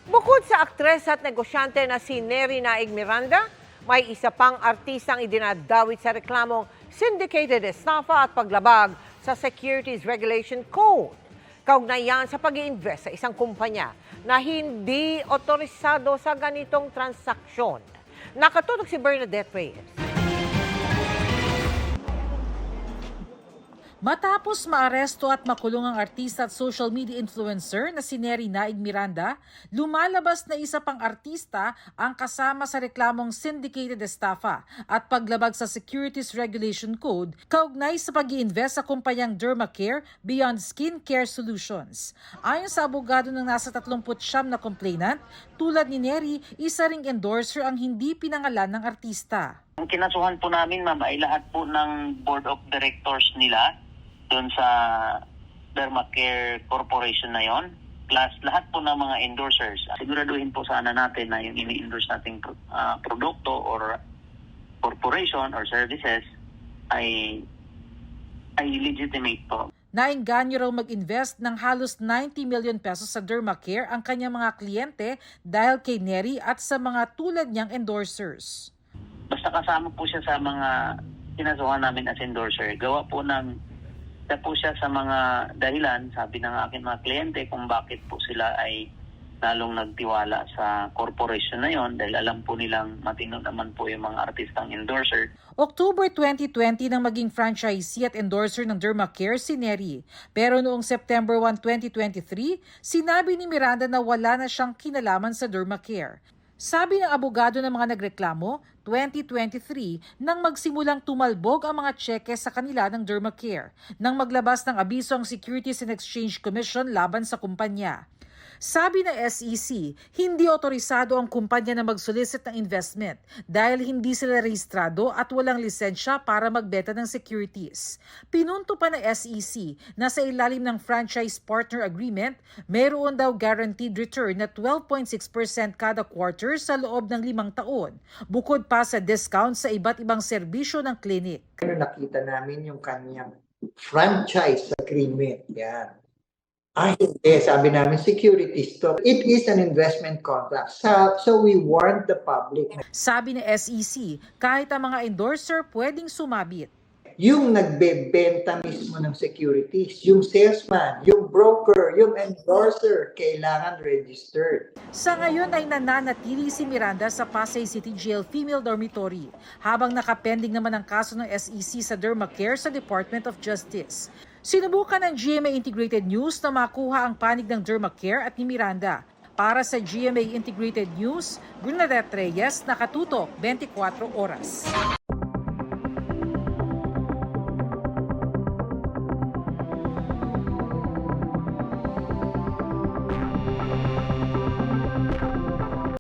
Bukod sa aktres at negosyante na si Neri Naig Miranda, may isa pang artistang idinadawit sa reklamong syndicated estafa at paglabag sa Securities Regulation Code. Kaugnay yan sa pag-iinvest sa isang kumpanya na hindi otorisado sa ganitong transaksyon. Nakatutok si Bernadette Reyes. Matapos maaresto at makulong ang artista at social media influencer na si Neri Naig Miranda, lumalabas na isa pang artista ang kasama sa reklamong syndicated estafa at paglabag sa Securities Regulation Code kaugnay sa pag-iinvest sa kumpanyang Dermacare Beyond Skin Care Solutions. Ayon sa abogado ng nasa 39 na complainant, tulad ni Neri, isa ring endorser ang hindi pinangalan ng artista. Ang kinasuhan po namin, ma'am, ay lahat po ng board of directors nila doon sa Dermacare Corporation na yon, plus lahat po ng mga endorsers. Siguraduhin po sana natin na yung ini-endorse nating produkto or corporation or services ay legitimate po. Naengganyo raw mag-invest ng halos 90 million pesos sa Dermacare ang kanyang mga kliyente dahil kay Neri at sa mga tulad niyang endorsers. Basta kasama po siya sa mga kinasuhan namin as endorser. Gawa po siya sa mga dahilan, sabi ng aking mga kliyente, kung bakit po sila ay lalong nagtiwala sa corporation na yon dahil alam po nilang matino naman po yung mga artistang endorser. October 2020 nang maging franchisee at endorser ng Dermacare si Neri. Pero noong September 1, 2023, sinabi ni Miranda na wala na siyang kinalaman sa Dermacare. Sabi ng abogado ng mga nagreklamo, 2023 nang magsimulang tumalbog ang mga tseke sa kanila ng Dermacare nang maglabas ng abiso ang Securities and Exchange Commission laban sa kumpanya. Sabi ng SEC, hindi otorisado ang kumpanya na mag-solicit ng investment dahil hindi sila rehistrado at walang lisensya para magbenta ng securities. Pinunto pa ng SEC na sa ilalim ng Franchise Partner Agreement, mayroon daw guaranteed return na 12.6% kada quarter sa loob ng 5 taon, bukod pa sa discount sa iba't ibang serbisyo ng clinic. Nakita namin yung kanyang franchise agreement. Yan. Hindi, sabi namin, security stock. It is an investment contract. So we warned the public. Sabi ng SEC, kahit ang mga endorser pwedeng sumabit. Yung nagbebenta mismo ng securities, yung salesman, yung broker, yung endorser, kailangan registered. Sa ngayon ay nananatili si Miranda sa Pasay City Jail Female Dormitory, habang nakapending naman ang kaso ng SEC sa Dermacare sa Department of Justice. Sinubukan ng GMA Integrated News na makuha ang panig ng Dermacare at ni Miranda. Para sa GMA Integrated News, Bernadette Reyes, nakatutok 24 oras.